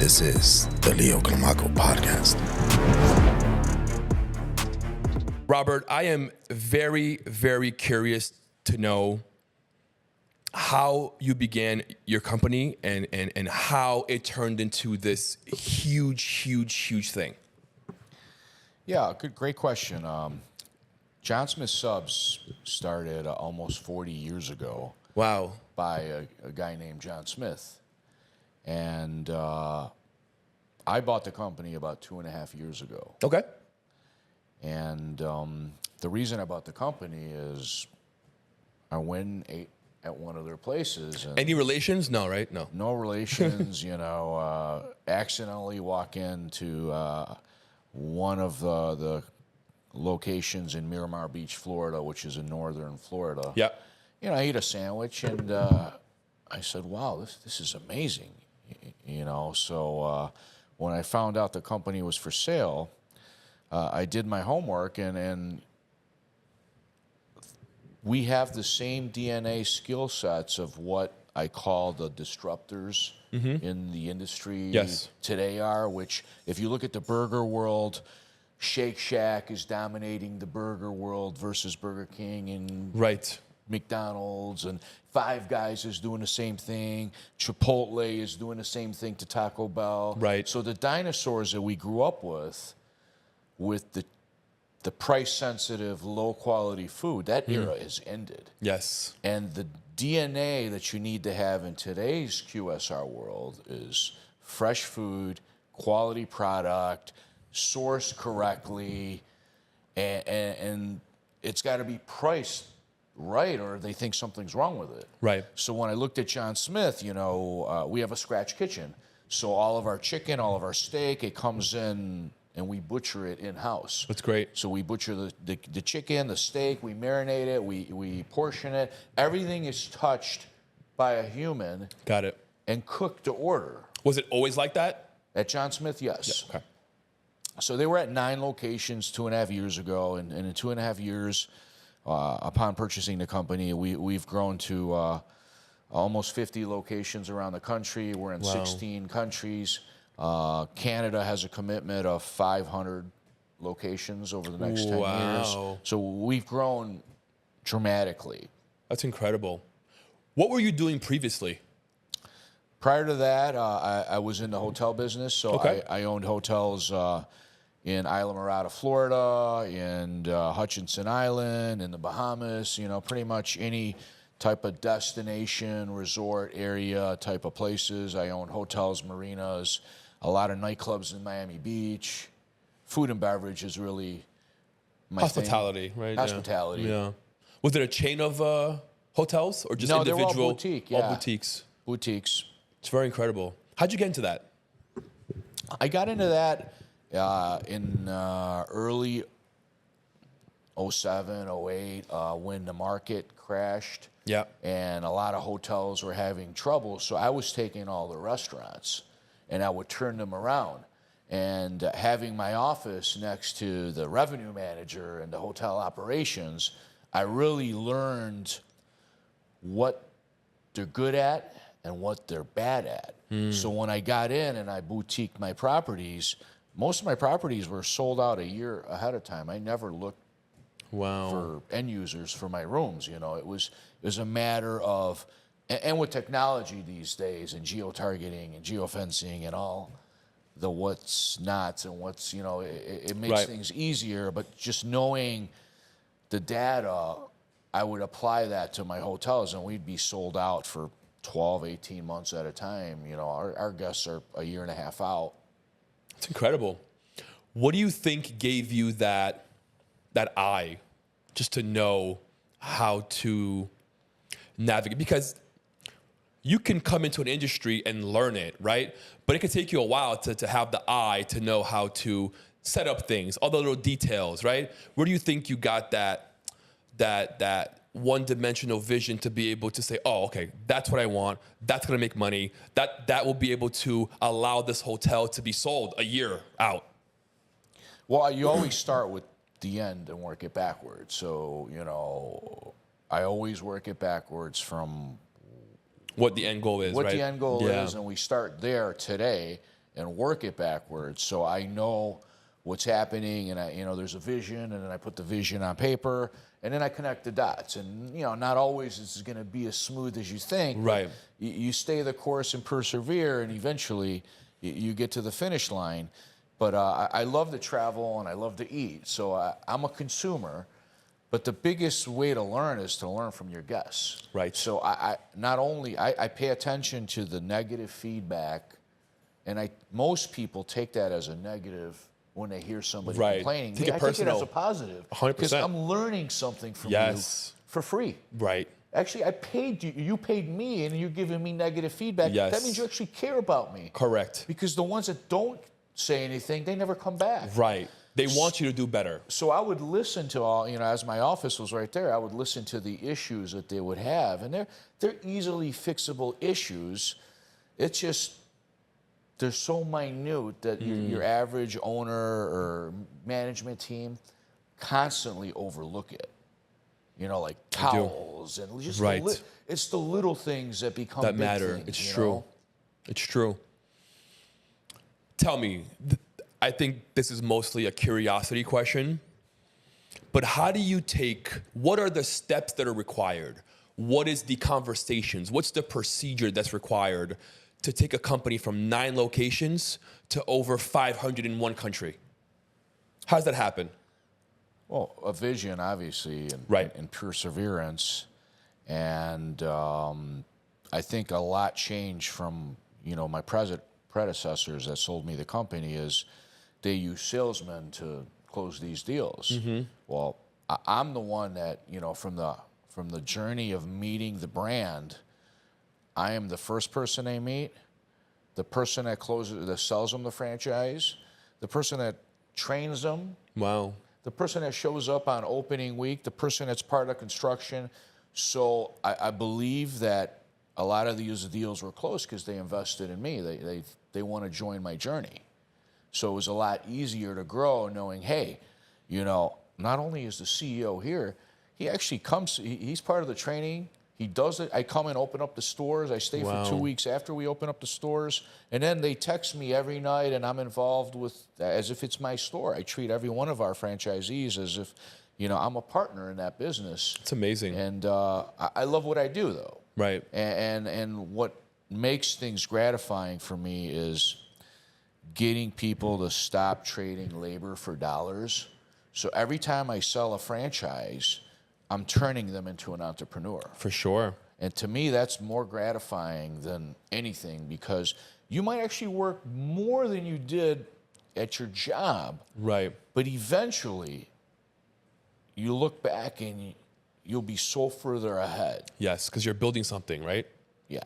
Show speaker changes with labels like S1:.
S1: This is the Leo Climaco podcast.
S2: Robert, I am very, very curious to know how you began your company and how it turned into this huge thing.
S3: Yeah, great question. John Smith Subs started almost 40 years ago
S2: Wow.
S3: by a guy named John Smith. And I bought the company about 2.5 years ago.
S2: Okay.
S3: And the reason I bought the company is I went and ate at one of their places. And
S2: Any relations? No, right? No.
S3: no relations, accidentally walk into one of the locations in Miramar Beach, Florida, which is in northern Florida.
S2: Yeah.
S3: I ate a sandwich and I said, wow, this is amazing. So when I found out the company was for sale, I did my homework and we have the same DNA skill sets of what I call the disruptors in the industry today are, which if you look at the burger world, Shake Shack is dominating the burger world versus Burger King and McDonald's, and Five Guys is doing the same thing. Chipotle is doing the same thing to Taco Bell.
S2: Right.
S3: So the dinosaurs that we grew up with the price-sensitive, low-quality food, that era is ended.
S2: Yes.
S3: And the DNA that you need to have in today's QSR world is fresh food, quality product, sourced correctly, and it's got to be priced right, or they think something's wrong with it.
S2: Right.
S3: So when I looked at John Smith, we have a scratch kitchen. So all of our chicken, all of our steak, it comes in and we butcher it in-house.
S2: That's great.
S3: So we butcher the chicken, the steak, we marinate it, we portion it. Everything is touched by a human.
S2: Got it.
S3: And cooked to order.
S2: Was it always like that?
S3: At John Smith, yes.
S2: Yeah. Okay.
S3: So they were at 9 locations 2.5 years ago, and in 2.5 years, upon purchasing the company, we've grown to almost 50 locations around the country. We're in 16 countries. Canada has a commitment of 500 locations over the next 10 years. So we've grown dramatically.
S2: That's incredible. What were you doing previously?
S3: Prior to that, I was in the hotel business. So I owned hotels in Isla Mirada, Florida, and Hutchinson Island, in the Bahamas, pretty much any type of destination, resort area type of places. I owned hotels, marinas, a lot of nightclubs in Miami Beach. Food and beverage is really my
S2: Hospitality,
S3: thing.
S2: right?
S3: Hospitality.
S2: Yeah. Was it a chain of hotels or just
S3: no,
S2: individual?
S3: they were all boutique,
S2: All boutiques.
S3: Boutiques.
S2: It's very incredible. How'd you get into that?
S3: I got into that in early 07, 08, when the market crashed.
S2: Yeah.
S3: And a lot of hotels were having trouble. So I was taking all the restaurants and I would turn them around. And having my office next to the revenue manager and the hotel operations, I really learned what they're good at and what they're bad at. So when I got in and I boutiqued my properties, most of my properties were sold out a year ahead of time. I never looked for end users for my rooms. It was a matter of, and with technology these days and geo-targeting and geofencing and all the what's nots and what's, it makes things easier. But just knowing the data, I would apply that to my hotels and we'd be sold out for 12, 18 months at a time. Our guests are a year and a half out.
S2: It's incredible. What do you think gave you that eye just to know how to navigate? Because you can come into an industry and learn it, right? But it could take you a while to have the eye to know how to set up things, all the little details, right? Where do you think you got that one-dimensional vision to be able to say, oh, okay, that's what I want. That's going to make money. That will be able to allow this hotel to be sold a year out.
S3: Well, you always start with the end and work it backwards. So, I always work it backwards from
S2: what the end goal is,
S3: what
S2: right?
S3: the end goal is, and we start there today. and work it backwards. So I know what's happening, and there's a vision, and then I put the vision on paper, and then I connect the dots. And not always is going to be as smooth as you think.
S2: Right.
S3: You stay the course and persevere, and eventually you get to the finish line. But I love to travel and I love to eat, so I'm a consumer. But the biggest way to learn is to learn from your guests.
S2: Right.
S3: So I not only pay attention to the negative feedback, and most people take that as a negative when they hear somebody complaining.
S2: Take it personal.
S3: I take it as a positive.
S2: 100%.
S3: Because I'm learning something from you for free.
S2: Right.
S3: Actually, I paid you. You paid me, and you're giving me negative feedback.
S2: Yes.
S3: That means you actually care about me.
S2: Correct.
S3: Because the ones that don't say anything, they never come back.
S2: Right. They want you to do better.
S3: So I would listen to all, as my office was right there, I would listen to the issues that they would have. And they're easily fixable issues. It's just, they're so minute that your average owner or management team constantly overlook it. Like towels and just it's the little things that become
S2: that
S3: big
S2: matter.
S3: Things,
S2: it's true. It's true. Tell me, I think this is mostly a curiosity question, but what are the steps that are required? What is the conversations? What's the procedure that's required to take a company from 9 locations to over 500 in one country? How does that happen?
S3: Well, a vision, obviously, and perseverance. And I think a lot changed from, my predecessors that sold me the company is they use salesmen to close these deals. Well, I'm the one that, from the journey of meeting the brand, I am the first person they meet, the person that sells them the franchise, the person that trains them.
S2: Wow.
S3: The person that shows up on opening week, the person that's part of construction. So I believe that a lot of these deals were closed because they invested in me. They want to join my journey. So it was a lot easier to grow knowing, hey, not only is the CEO here, he actually comes, he's part of the training. He does it. I come and open up the stores. I stay for 2 weeks after we open up the stores. And then they text me every night, and I'm involved as if it's my store. I treat every one of our franchisees as if, I'm a partner in that business.
S2: It's amazing.
S3: And I love what I do, though.
S2: Right.
S3: And what makes things gratifying for me is getting people to stop trading labor for dollars. So every time I sell a franchise, I'm turning them into an entrepreneur.
S2: For sure.
S3: And to me, that's more gratifying than anything because you might actually work more than you did at your job.
S2: Right.
S3: But eventually, you look back and you'll be so further ahead.
S2: Yes, because you're building something, right?
S3: Yeah.